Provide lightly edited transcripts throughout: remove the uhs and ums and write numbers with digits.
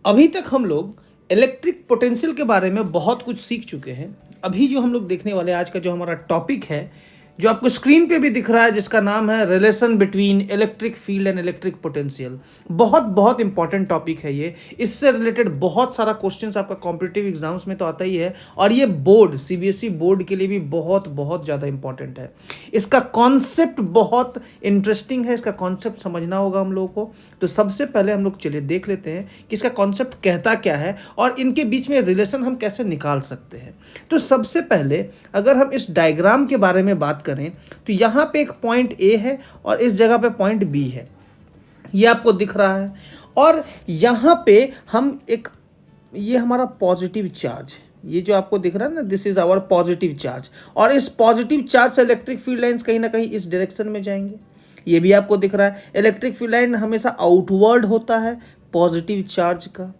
अभी तक हम लोग इलेक्ट्रिक पोटेंशियल के बारे में बहुत कुछ सीख चुके हैं। अभी जो हम लोग देखने वाले आज का जो हमारा टॉपिक है, जो आपको स्क्रीन पे भी दिख रहा है, जिसका नाम है relation between electric field and electric potential. बहुत बहुत इंपॉर्टेंट टॉपिक है ये। इससे रिलेटेड बहुत सारा क्वेश्चंस आपका कॉम्पिटिटिव एग्जाम्स में तो आता ही है, और ये बोर्ड सीबीएसई बोर्ड के लिए भी बहुत बहुत ज़्यादा इंपॉर्टेंट है। इसका कॉन्सेप्ट बहुत इंटरेस्टिंग है, इसका कॉन्सेप्ट समझना होगा हम लोगों को। तो सबसे पहले हम लोग चलिए देख लेते हैं कि इसका कॉन्सेप्ट कहता क्या है और इनके बीच में रिलेशन हम कैसे निकाल सकते हैं। तो सबसे पहले अगर हम इस डायग्राम के बारे में बात करें तो यहाँ पे एक पॉइंट ए है और इस जगह पे पॉइंट बी है, ये आपको दिख रहा है। और यहाँ पे हम एक, ये हमारा पॉजिटिव चार्ज है, ये जो आपको दिख रहा है ना, this is our positive charge. और इस पॉजिटिव चार्ज से इलेक्ट्रिक फील्ड लाइंस कहीं ना कहीं इस डायरेक्शन में जाएंगे, ये भी आपको दिख रहा है। इलेक्ट्रिक फील्ड लाइन हमेशा आउटवर्ड होता है पॉजिटिव चार्ज का।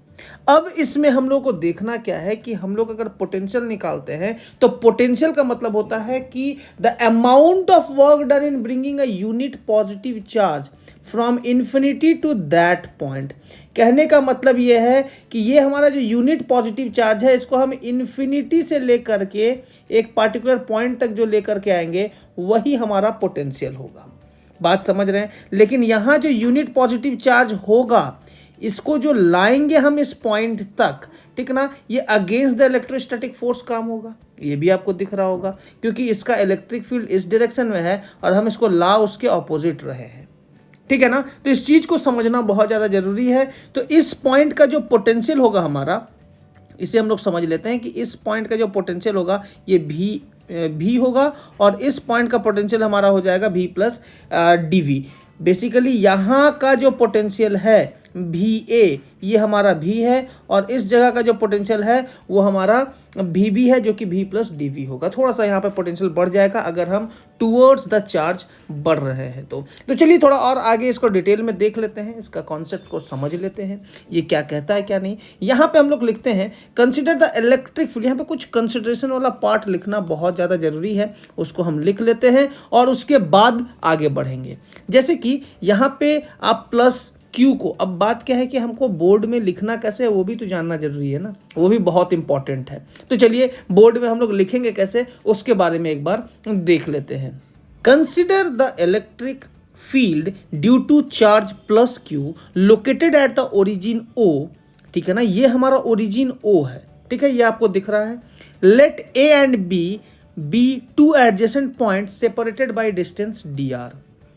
अब इसमें हम लोग को देखना क्या है कि हम लोग अगर पोटेंशियल निकालते हैं तो पोटेंशियल का मतलब होता है कि the amount of work done in bringing a unit positive charge from infinity to that point. कहने का मतलब यह है कि ये हमारा जो यूनिट पॉजिटिव चार्ज है, इसको हम इन्फिनिटी से लेकर के एक पार्टिकुलर पॉइंट तक जो लेकर के आएंगे वही हमारा पोटेंशियल होगा। बात समझ रहे हैं? लेकिन यहाँ जो यूनिट पॉजिटिव चार्ज होगा, इसको जो लाएंगे हम इस पॉइंट तक, ठीक ना, ये अगेंस्ट द इलेक्ट्रोस्टैटिक फोर्स काम होगा। ये भी आपको दिख रहा होगा क्योंकि इसका इलेक्ट्रिक फील्ड इस डायरेक्शन में है और हम इसको ला उसके ऑपोजिट रहे हैं, ठीक है ना। तो इस चीज़ को समझना बहुत ज़्यादा जरूरी है। तो इस पॉइंट का जो पोटेंशियल होगा हमारा, इसे हम लोग समझ लेते हैं कि इस पॉइंट का जो पोटेंशियल होगा ये भी होगा, और इस पॉइंट का पोटेंशियल हमारा हो जाएगा V प्लस dV। बेसिकली यहाँ का जो पोटेंशियल है VA, ये हमारा V है, और इस जगह का जो पोटेंशियल है वो हमारा VB है, जो कि V प्लस dV होगा। थोड़ा सा यहाँ पे पोटेंशियल बढ़ जाएगा अगर हम टूवर्ड्स द चार्ज बढ़ रहे हैं तो चलिए थोड़ा और आगे इसको डिटेल में देख लेते हैं, इसका कॉन्सेप्ट को समझ लेते हैं, ये क्या कहता है क्या नहीं। यहाँ पे हम लोग लिखते हैं कंसिडर द इलेक्ट्रिक फील्ड। यहाँ पे कुछ कंसिडरेशन वाला पार्ट लिखना बहुत ज़्यादा जरूरी है, उसको हम लिख लेते हैं और उसके बाद आगे बढ़ेंगे। जैसे कि यहाँ पे आप प्लस क्यू को, अब बात क्या है कि हमको बोर्ड में लिखना कैसे है वो भी तो जानना जरूरी है ना, वो भी बहुत इंपॉर्टेंट है। तो चलिए बोर्ड में हम लोग लिखेंगे कैसे, उसके बारे में एक बार देख लेते हैं। Consider the electric field due to charge plus Q located at the origin O, ठीक है ना, ये हमारा ओरिजिन O है, ठीक है, ये आपको दिख रहा है। Let A and B be two adjacent point separated by distance dr।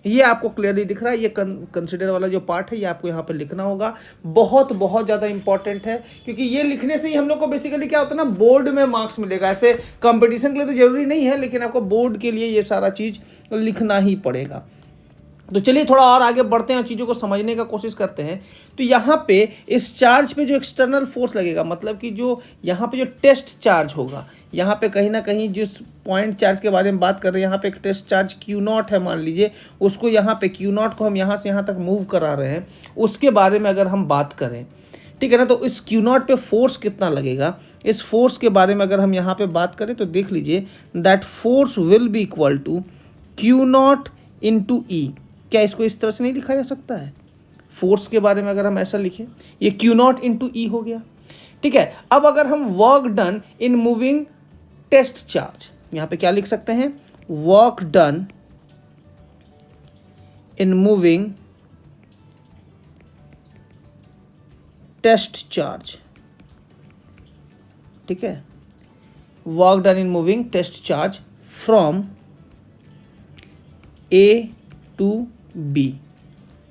ये आपको क्लियरली दिख रहा है। ये कंसिडर वाला जो पार्ट है ये आपको यहाँ पे लिखना होगा, बहुत बहुत ज़्यादा इंपॉर्टेंट है, क्योंकि ये लिखने से ही हम लोग को बेसिकली क्या होता है ना, बोर्ड में मार्क्स मिलेगा। ऐसे कंपटीशन के लिए तो जरूरी नहीं है, लेकिन आपको बोर्ड के लिए ये सारा चीज़ लिखना ही पड़ेगा। तो चलिए थोड़ा और आगे बढ़ते हैं और चीज़ों को समझने का कोशिश करते हैं। तो यहाँ पे इस चार्ज पे जो एक्सटर्नल फोर्स लगेगा, मतलब कि जो यहाँ पे जो टेस्ट चार्ज होगा, यहाँ पे कहीं ना कहीं जिस पॉइंट चार्ज के बारे में बात कर रहे हैं, यहाँ पे एक टेस्ट चार्ज Q0 है मान लीजिए, उसको यहाँ पे Q0 को हम यहाँ से यहाँ तक मूव करा रहे हैं, उसके बारे में अगर हम बात करें, ठीक है ना, तो इस Q0 पे फोर्स कितना लगेगा, इस फोर्स के बारे में अगर हम यहाँ पे बात करें तो देख लीजिए, that force will be equal to Q0 into E। क्या इसको इस तरह से नहीं लिखा जा सकता है? फोर्स के बारे में अगर हम ऐसा लिखें, ये Q0 इंटू E हो गया, ठीक है। अब अगर हम work done in moving test charge, यहाँ पे क्या लिख सकते हैं, work done in moving test charge, ठीक है, work done in moving test charge from A to B,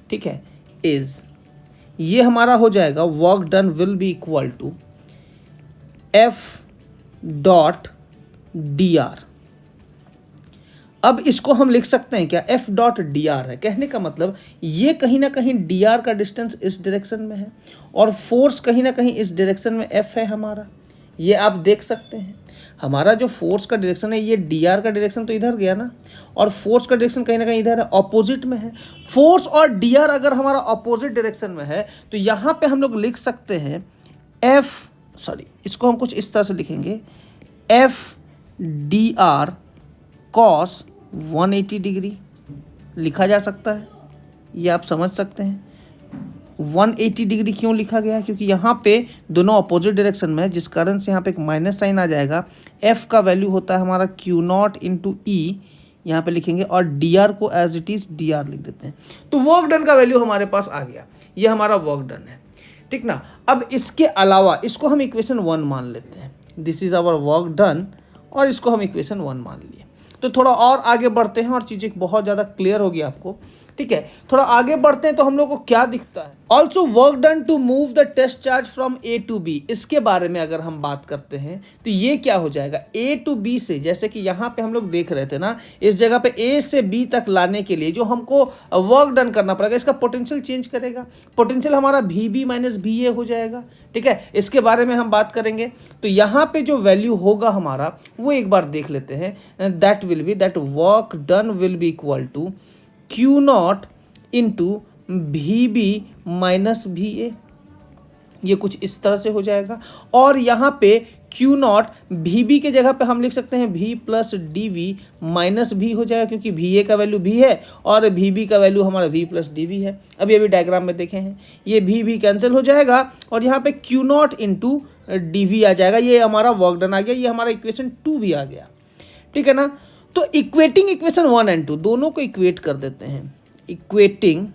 ठीक है, इज, ये हमारा हो जाएगा work done will be equal to F dot dr। अब इसको हम लिख सकते हैं क्या, F डॉट dr है। कहने का मतलब ये कहीं ना कहीं dr का डिस्टेंस इस डायरेक्शन में है और फोर्स कहीं ना कहीं इस डायरेक्शन में F है हमारा, ये आप देख सकते हैं। हमारा जो फोर्स का डायरेक्शन है, ये dr का डायरेक्शन तो इधर गया ना, और फोर्स का डायरेक्शन कहीं ना कहीं इधर है, ऑपोजिट में है। फोर्स और dr अगर हमारा ऑपोजिट डायरेक्शन में है तो यहाँ पे हम लोग लिख सकते हैं इसको हम कुछ इस तरह से लिखेंगे, F dr cos 180 डिग्री लिखा जा सकता है, ये आप समझ सकते हैं। 180 डिग्री क्यों लिखा गया? क्योंकि यहाँ पे दोनों अपोजिट डायरेक्शन में है, जिस कारण से यहाँ पे एक माइनस साइन आ जाएगा। एफ का वैल्यू होता है हमारा क्यू नॉट इंटू ई, यहाँ पे लिखेंगे, और डी आर को as it is D R लिख देते हैं। तो वर्क डन का वैल्यू हमारे पास आ गया, ये हमारा वर्क डन है, ठीक ना। अब इसके अलावा इसको हम इक्वेशन 1 मान लेते हैं, this is our work done, और इसको हम इक्वेशन 1 मान लिए। तो थोड़ा और आगे बढ़ते हैं और चीज़ें बहुत ज़्यादा क्लियर होगी आपको, ठीक है। थोड़ा आगे बढ़ते हैं तो हम लोग को क्या दिखता है, also work done to move the test charge from A to B. इसके बारे में अगर हम बात करते हैं तो ये क्या हो जाएगा, ए टू बी से, जैसे कि यहाँ पे हम लोग देख रहे थे ना, इस जगह पे ए से बी तक लाने के लिए जो हमको वर्क डन करना पड़ेगा, इसका पोटेंशियल चेंज करेगा। पोटेंशियल हमारा वी बी माइनस बी ए हो जाएगा, ठीक है। इसके बारे में हम बात करेंगे। तो यहाँ पे जो वैल्यू होगा हमारा वो एक बार देख लेते हैं, that will be, that work done will be equal to Q naught into V B minus V A, ये कुछ इस तरह से हो जाएगा। और यहाँ पे क्यू नॉट वी बी के जगह पे हम लिख सकते हैं V plus D V minus V हो जाएगा, क्योंकि वी ए का वैल्यू वी है और वी बी का वैल्यू हमारा वी प्लस डी वी है। अभी डायग्राम में देखे हैं, ये वी कैंसिल हो जाएगा और यहाँ पे Q naught into D V आ जाएगा। ये हमारा वर्क डन आ गया, ये हमारा इक्वेशन 2 भी आ गया, ठीक है ना। तो इक्वेटिंग इक्वेशन 1 एंड 2 दोनों को इक्वेट कर देते हैं। इक्वेटिंग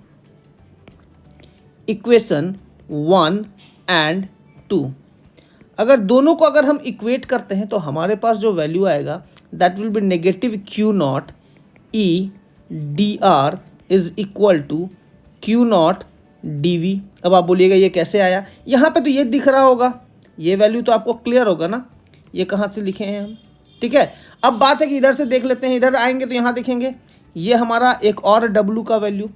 इक्वेशन 1 एंड 2, अगर दोनों को अगर हम इक्वेट करते हैं तो हमारे पास जो वैल्यू आएगा that will be negative Q naught E D R is equal to Q naught D V. अब आप बोलिएगा ये कैसे आया, यहाँ पे तो ये दिख रहा होगा, ये वैल्यू तो आपको क्लियर होगा ना, ये कहाँ से लिखे हैं हम, ठीक है। अब बात है कि इधर से देख लेते हैं, इधर आएंगे तो यहाँ देखेंगे ये हमारा एक और W का वैल्यू,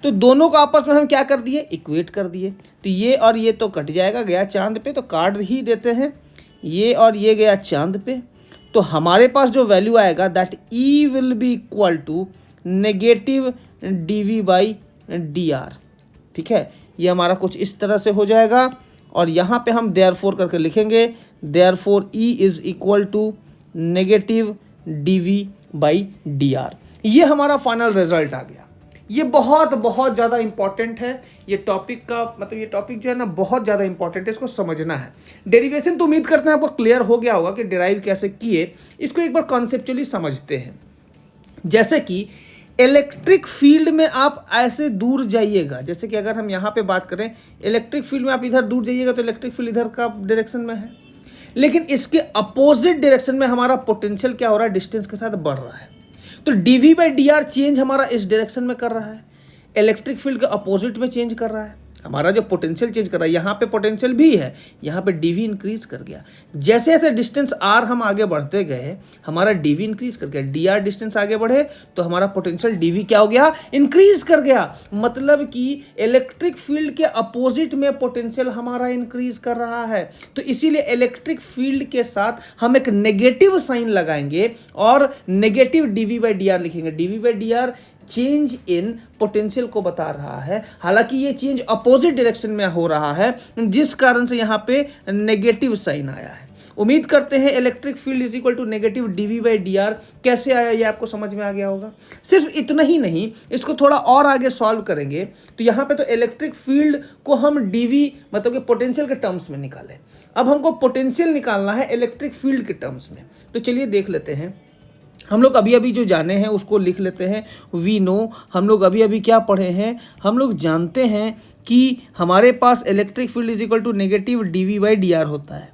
तो दोनों को आपस में हम क्या कर दिए, इक्वेट कर दिए। तो ये और ये तो कट जाएगा, गया चांद पे, तो काट ही देते हैं, ये और ये गया चांद पे। तो हमारे पास जो वैल्यू आएगा that E will be equal to negative D V by D R, ठीक है। ये हमारा कुछ इस तरह से हो जाएगा और यहाँ पे हम देयरफॉर करके लिखेंगे, therefore E is equal to negative D V by D R. ये हमारा फाइनल रिजल्ट आ गया। ये बहुत बहुत ज़्यादा इंपॉर्टेंट है, ये टॉपिक का मतलब ये टॉपिक जो है ना बहुत ज़्यादा इंपॉर्टेंट है, इसको समझना है। डेरिवेशन तो उम्मीद करते हैं आपको क्लियर हो गया होगा कि डिराइव कैसे किए, इसको एक बार कॉन्सेप्चुअली समझते हैं। जैसे कि इलेक्ट्रिक फील्ड में आप ऐसे दूर जाइएगा, जैसे कि अगर हम यहाँ पे बात करें इलेक्ट्रिक फील्ड में आप इधर दूर जाइएगा तो इलेक्ट्रिक फील्ड इधर का डायरेक्शन में है, लेकिन इसके अपोजिट डायरेक्शन में हमारा पोटेंशियल क्या हो रहा है, डिस्टेंस के साथ बढ़ रहा है। तो D V by D R change हमारा इस डायरेक्शन में कर रहा है, इलेक्ट्रिक फील्ड के अपोजिट में चेंज कर रहा है, हमारा जो पोटेंशियल चेंज कर रहा है। यहाँ पे पोटेंशियल भी है, यहाँ पे डी वी इंक्रीज कर गया। जैसे जैसे डिस्टेंस आर हम आगे बढ़ते गए हमारा डी वी इंक्रीज कर गया, डी आर डिस्टेंस आगे बढ़े तो हमारा पोटेंशियल डी वी क्या हो गया, इंक्रीज कर गया। मतलब कि इलेक्ट्रिक फील्ड के अपोजिट में पोटेंशियल हमारा इंक्रीज कर रहा है। तो इसीलिए इलेक्ट्रिक फील्ड के साथ हम एक नेगेटिव साइन लगाएंगे और negative D V by D R लिखेंगे। D V by D R change in potential को बता रहा है, हालांकि ये चेंज अपोजिट डायरेक्शन में हो रहा है, जिस कारण से यहाँ पे नेगेटिव साइन आया है। उम्मीद करते हैं electric field is equal to negative D V by D R कैसे आया ये आपको समझ में आ गया होगा। सिर्फ इतना ही नहीं, इसको थोड़ा और आगे सॉल्व करेंगे तो यहाँ पे तो इलेक्ट्रिक फील्ड को हम डी वी मतलब कि पोटेंशियल के टर्म्स में निकालें। अब हमको पोटेंशियल निकालना है इलेक्ट्रिक फील्ड के टर्म्स में, तो चलिए देख लेते हैं। हम लोग अभी अभी जो जाने हैं उसको लिख लेते हैं। वी नो, हम लोग अभी अभी क्या पढ़े हैं, हम लोग जानते हैं कि हमारे पास electric field is equal to negative D V by D R होता है।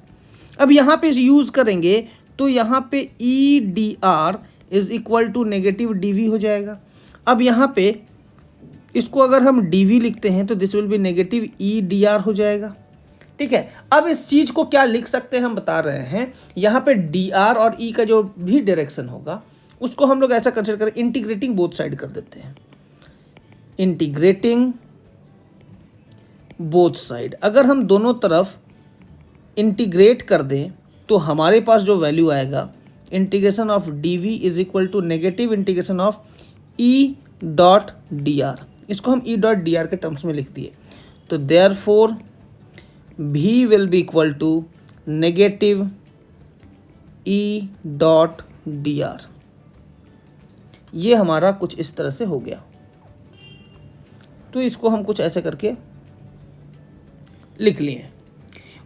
अब यहाँ पे यूज़ करेंगे तो यहाँ पे E D R is equal to negative D V हो जाएगा। अब यहाँ पे इसको अगर हम डी वी लिखते हैं तो this will be negative E D are हो जाएगा, ठीक है। अब इस चीज को क्या लिख सकते हैं हम बता रहे हैं, यहाँ पे डी आर और ई का जो भी डायरेक्शन होगा उसको हम लोग ऐसा कंसिडर करें, इंटीग्रेटिंग बोथ साइड कर देते हैं। इंटीग्रेटिंग बोथ साइड, अगर हम दोनों तरफ इंटीग्रेट कर दें तो हमारे पास जो वैल्यू आएगा integration of D V is equal to negative integration of E dot D R. इसको हम ई डॉट डी आर के टर्म्स में लिख दिए, तो therefore V will be equal to negative E dot dr। ये हमारा कुछ इस तरह से हो गया। तो इसको हम कुछ ऐसे करके लिख लिए हैं।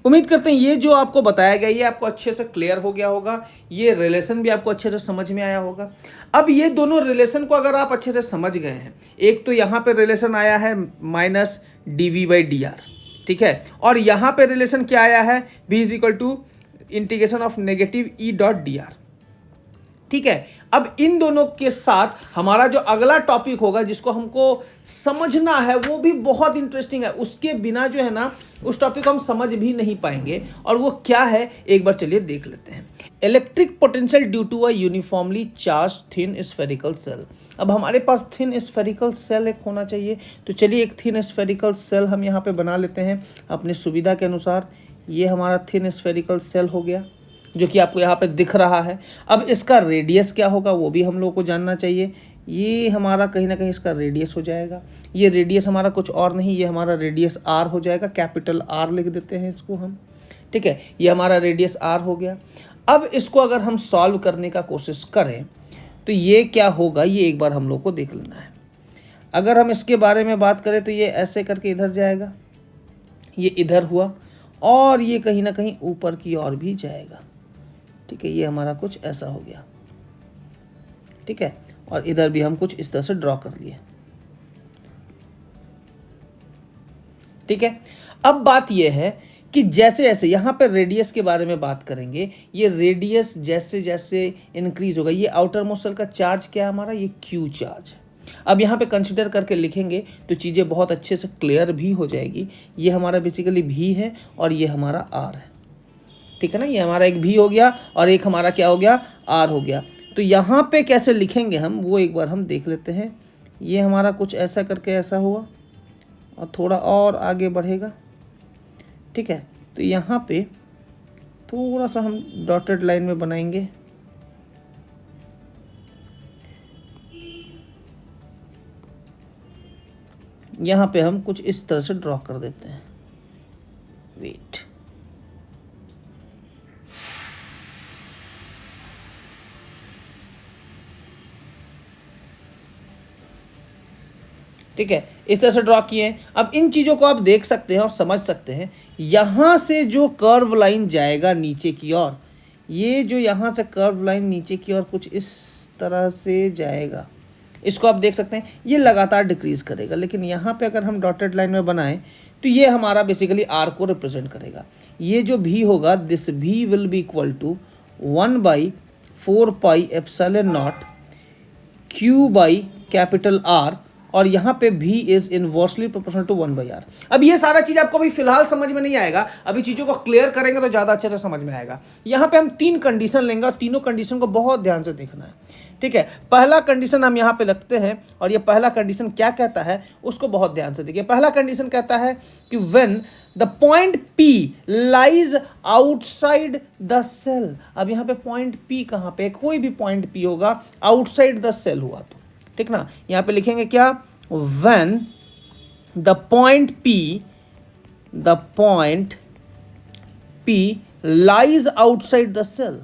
उम्मीद करते हैं ये जो आपको बताया गया ये आपको अच्छे से क्लियर हो गया होगा, ये रिलेशन भी आपको अच्छे से समझ में आया होगा। अब ये दोनों रिलेशन को अगर आप अच्छे से समझ गए हैं, एक तो यहाँ पे रिलेशन आया है माइनस dv/dr, ठीक है, और यहाँ पे रिलेशन क्या आया है, v is equal to integration of negative e.dr, ठीक है। अब इन दोनों के साथ हमारा जो अगला टॉपिक होगा जिसको हमको समझना है वो भी बहुत इंटरेस्टिंग है, उसके बिना जो है ना उस टॉपिक को हम समझ भी नहीं पाएंगे, और वो क्या है एक बार चलिए देख लेते हैं। Electric potential due to a uniformly charge thin spherical shell. अब हमारे पास थिन स्फेरिकल सेल एक होना चाहिए, तो चलिए एक थिन स्फेरिकल सेल हम यहाँ पे बना लेते हैं अपनी सुविधा के अनुसार। ये हमारा थिन स्फेरिकल सेल हो गया जो कि आपको यहाँ पे दिख रहा है। अब इसका रेडियस क्या होगा वो भी हम लोग को जानना चाहिए। ये हमारा कहीं ना कहीं इसका रेडियस हो जाएगा, ये रेडियस हमारा कुछ और नहीं, ये हमारा रेडियस आर हो जाएगा, कैपिटल आर लिख देते हैं इसको हम, ठीक है। ये हमारा रेडियस आर हो गया। अब इसको अगर हम सॉल्व करने का कोशिश करें तो ये क्या होगा, ये एक बार हम लोग को देख लेना है। अगर हम इसके बारे में बात करें तो ये ऐसे करके इधर जाएगा, ये इधर हुआ, और ये कहीं ना कहीं ऊपर की ओर भी जाएगा, ठीक है। ये हमारा कुछ ऐसा हो गया, ठीक है, और इधर भी हम कुछ इस तरह से ड्रॉ कर लिए, ठीक है। अब बात ये है कि जैसे जैसे यहाँ पे रेडियस के बारे में बात करेंगे, ये रेडियस जैसे जैसे इंक्रीज होगा, ये आउटर मोस्ट सेल का चार्ज क्या है हमारा, ये क्यू चार्ज है। अब यहाँ पे कंसिडर करके लिखेंगे तो चीज़ें बहुत अच्छे से क्लियर भी हो जाएगी। ये हमारा बेसिकली भी है और ये हमारा आर है, ठीक है ना। ये हमारा एक भी हो गया और एक हमारा क्या हो गया, आर हो गया। तो यहाँ पे कैसे लिखेंगे हम वो एक बार हम देख लेते हैं। ये हमारा कुछ ऐसा करके ऐसा हुआ और थोड़ा और आगे बढ़ेगा, ठीक है। तो यहाँ पे थोड़ा सा हम डॉटेड लाइन में बनाएंगे, यहाँ पे हम कुछ इस तरह से ड्रॉ कर देते हैं, वेट, ठीक है। इस तरह से ड्रॉ किए हैं। अब इन चीज़ों को आप देख सकते हैं और समझ सकते हैं। यहाँ से जो कर्व लाइन जाएगा नीचे की ओर, ये जो यहाँ से कर्व लाइन नीचे की ओर कुछ इस तरह से जाएगा, इसको आप देख सकते हैं, ये लगातार डिक्रीज करेगा। लेकिन यहाँ पे अगर हम डॉटेड लाइन में बनाएं तो ये हमारा बेसिकली आर को रिप्रेजेंट करेगा। ये जो भी होगा, दिस भी will be equal to 1/4πε0 Q by capital R, और यहाँ पे v is inversely proportional to 1/r। अब ये सारा चीज आपको अभी फिलहाल समझ में नहीं आएगा, अभी चीजों को क्लियर करेंगे तो ज़्यादा अच्छे से समझ में आएगा। यहाँ पे हम 3 कंडीशन लेंगे और तीनों कंडीशन को बहुत ध्यान से देखना है, ठीक है। पहला कंडीशन हम यहाँ पे लगते हैं, और ये पहला कंडीशन क्या कहता है उसको बहुत ध्यान से देखिए। पहला कंडीशन कहता है कि when the point P lies outside the shell. अब यहाँ पे पॉइंट P कहाँ पे, कोई भी पॉइंट P होगा आउटसाइड द सेल हुआ तो, ठीक ना। यहाँ पे लिखेंगे क्या, when the point P lies outside the cell,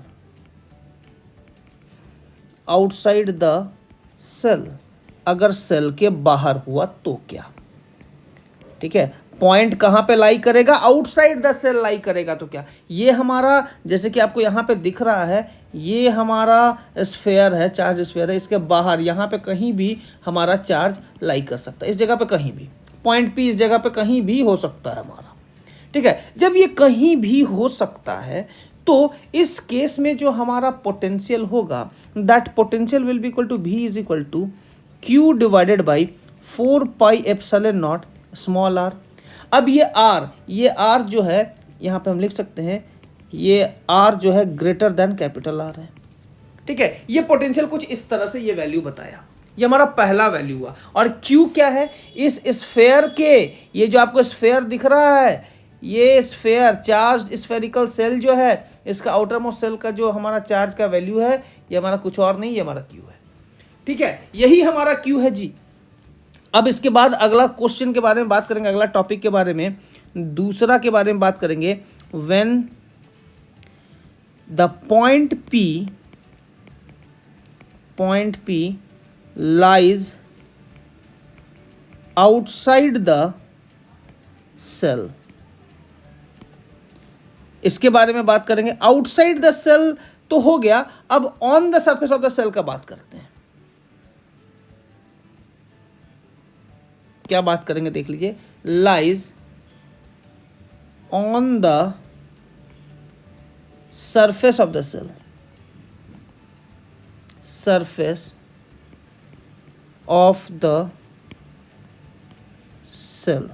outside the cell, अगर सेल के बाहर हुआ तो क्या, ठीक है। पॉइंट कहाँ पे लाई करेगा, आउटसाइड द सेल लाई करेगा तो क्या, ये हमारा जैसे कि आपको यहाँ पे दिख रहा है, ये हमारा स्फेयर है, चार्ज स्फेयर है, इसके बाहर यहाँ पे कहीं भी हमारा चार्ज लाई कर सकता है, इस जगह पे कहीं भी, पॉइंट P इस जगह पे कहीं भी हो सकता है हमारा, ठीक है। जब ये कहीं भी हो सकता है तो इस केस में जो हमारा पोटेंशियल होगा, that potential will be equal to v is equal to Q divided by 4πε0 small r। अब ये r जो है यहाँ पे हम लिख सकते हैं, ये r जो है ग्रेटर देन कैपिटल R है, ठीक है। ये पोटेंशियल कुछ इस तरह से ये वैल्यू बताया, ये हमारा पहला वैल्यू हुआ। और Q क्या है, इस स्फेयर के, ये जो आपको स्फेयर दिख रहा है, ये स्फेयर चार्ज स्फेरिकल सेल जो है, इसका आउटर मोस्ट सेल का जो हमारा चार्ज का वैल्यू है, ये हमारा कुछ और नहीं, ये हमारा Q है, ठीक है। यही हमारा Q है जी। अब इसके बाद अगला क्वेश्चन के बारे में बात करेंगे, अगला टॉपिक के बारे में, दूसरा के बारे में बात करेंगे। When the point P lies outside the shell, इसके बारे में बात करेंगे। आउटसाइड द सेल तो हो गया, अब on the surface of the shell का बात करते हैं। क्या बात करेंगे देख लीजिए, lies on the surface of the shell, surface of the shell.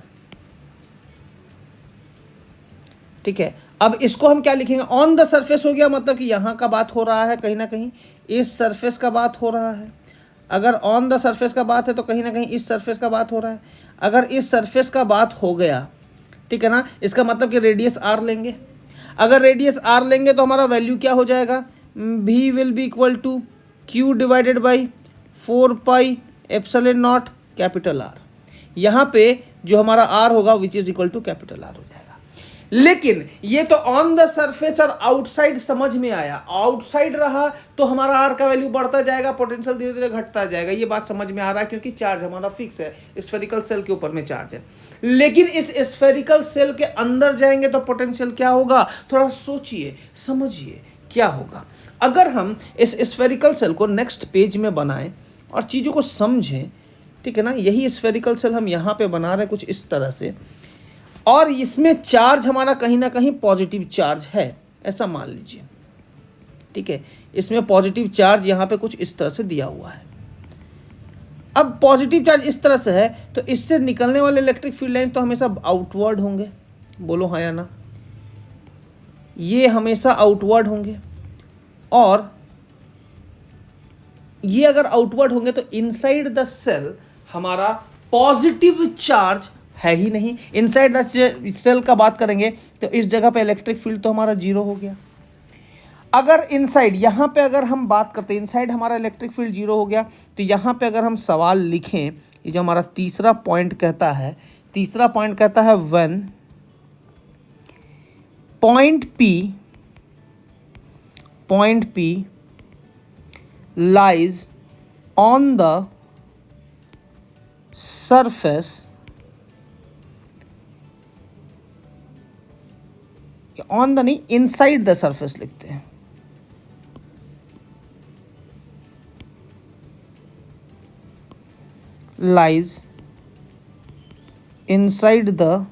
ठीक है, अब इसको हम क्या लिखेंगे, ऑन द सरफेस हो गया, मतलब कि यहां का बात हो रहा है, कहीं ना कहीं इस सरफेस का बात हो रहा है। अगर ऑन द सरफेस का बात है तो कहीं ना कहीं इस सरफेस का बात हो रहा है। अगर इस सरफेस का बात हो गया, ठीक है ना, इसका मतलब कि रेडियस आर लेंगे। अगर रेडियस आर लेंगे तो हमारा वैल्यू क्या हो जाएगा, V will be equal to Q divided by 4 epsilon naught capital R. यहाँ पे जो हमारा आर होगा which is equal to capital R हो जाएगा। लेकिन ये तो ऑन द सरफेस और आउटसाइड समझ में आया। आउटसाइड रहा तो हमारा आर का वैल्यू बढ़ता जाएगा, पोटेंशियल धीरे धीरे घटता जाएगा। ये बात समझ में आ रहा है, क्योंकि चार्ज हमारा फिक्स है, स्फेरिकल सेल के ऊपर में चार्ज है। लेकिन इस स्फेरिकल सेल के अंदर जाएंगे तो पोटेंशियल क्या होगा, थोड़ा सोचिए समझिए क्या होगा। अगर हम इस स्फेरिकल सेल को नेक्स्ट पेज में बनाएं और चीज़ों को समझें, ठीक है ना, यही स्फेरिकल सेल हम यहाँ पे बना रहे हैं कुछ इस तरह से, और इसमें चार्ज हमारा कहीं ना कहीं पॉजिटिव चार्ज है, ऐसा मान लीजिए। ठीक है, इसमें पॉजिटिव चार्ज यहाँ पे कुछ इस तरह से दिया हुआ है। अब पॉजिटिव चार्ज इस तरह से है तो इससे निकलने वाले इलेक्ट्रिक फील्ड लाइन तो हमेशा आउटवर्ड होंगे, बोलो हाँ या ना, ये हमेशा आउटवर्ड होंगे। और ये अगर आउटवर्ड होंगे तो इनसाइड द सेल हमारा पॉजिटिव चार्ज है ही नहीं। इनसाइड द सेल का बात करेंगे तो इस जगह पे इलेक्ट्रिक फील्ड तो हमारा जीरो हो गया। अगर इनसाइड यहाँ पे अगर हम बात करते हैं, इनसाइड हमारा इलेक्ट्रिक फील्ड जीरो हो गया, तो यहाँ पे अगर हम सवाल लिखें, ये जो हमारा तीसरा पॉइंट कहता है, तीसरा पॉइंट कहता है when point P lies on the surface on the नहीं, इनसाइड द सरफेस लिखते हैं। Lies inside the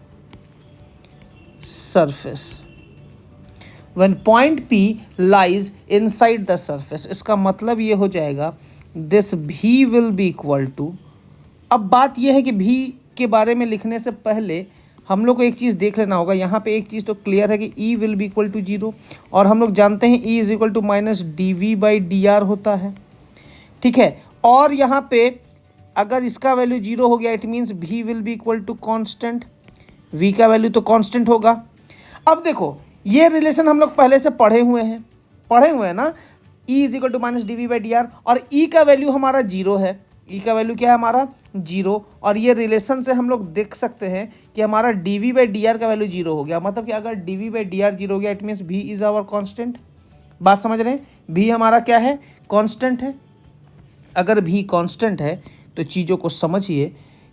surface, when point P lies inside the surface, इसका मतलब ये हो जाएगा दिस भी विल बी इक्वल टू। अब बात यह है कि भी के बारे में लिखने से पहले हम लोग को एक चीज़ देख लेना होगा। यहाँ पे एक चीज़ तो क्लियर है कि E will be equal to zero, और हम लोग जानते हैं E is equal to minus dV/dr होता है। ठीक है, और यहाँ पे अगर इसका वैल्यू जीरो हो गया it means V will be equal to constant, V का वैल्यू तो कॉन्स्टेंट होगा। अब देखो ये रिलेशन हम लोग पहले से पढ़े हुए हैं ना, E is equal to minus dV/dr, और E का वैल्यू हमारा जीरो है। E का वैल्यू क्या है हमारा जीरो, और ये रिलेशन से हम लोग देख सकते हैं कि हमारा dV/dr का वैल्यू जीरो हो गया। मतलब कि अगर dV/dr जीरो हो गया it means V is our constant. बात समझ रहे हैं, V हमारा क्या है, कांस्टेंट है। अगर V कांस्टेंट है तो चीज़ों को समझिए,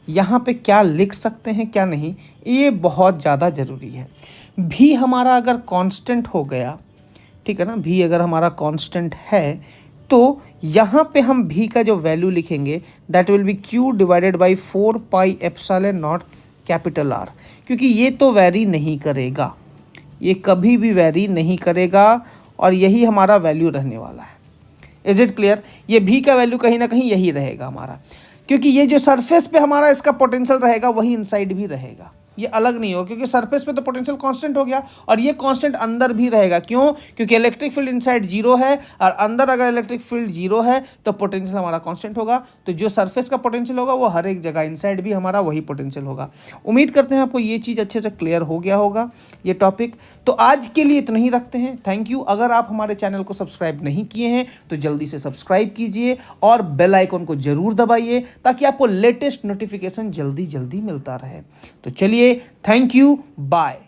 यहाँ पे क्या लिख सकते हैं क्या नहीं, ये बहुत ज़्यादा ज़रूरी है। V हमारा अगर कांस्टेंट हो गया, ठीक है ना, V अगर हमारा कांस्टेंट है तो यहाँ पे हम V का जो वैल्यू लिखेंगे that will B Q divided by 4 epsilon naught capital R, क्योंकि ये तो वैरी नहीं करेगा, ये कभी भी वैरी नहीं करेगा, और यही हमारा वैल्यू रहने वाला है। इज इट क्लियर, ये V का वैल्यू कहीं ना कहीं यही रहेगा हमारा, क्योंकि ये जो सरफेस पे हमारा इसका पोटेंशियल रहेगा वही इनसाइड भी रहेगा, ये अलग नहीं हो, क्योंकि सरफेस पे तो पोटेंशियल कांस्टेंट हो गया और ये कांस्टेंट अंदर भी रहेगा। क्यों, क्योंकि इलेक्ट्रिक फील्ड इनसाइड जीरो है, और अंदर अगर इलेक्ट्रिक फील्ड जीरो है तो पोटेंशियल हमारा कांस्टेंट होगा। तो जो सरफेस का पोटेंशियल होगा वो हर एक जगह इनसाइड भी हमारा वही पोटेंशियल होगा। उम्मीद करते हैं आपको ये चीज़ अच्छे से क्लियर हो गया होगा ये टॉपिक। तो आज के लिए इतना ही रखते हैं, थैंक यू। अगर आप हमारे चैनल को सब्सक्राइब नहीं किए हैं तो जल्दी से सब्सक्राइब कीजिए और बेल आइकन को जरूर दबाइए ताकि आपको लेटेस्ट नोटिफिकेशन जल्दी जल्दी मिलता रहे। तो चलिए, थैंक यू, बाय।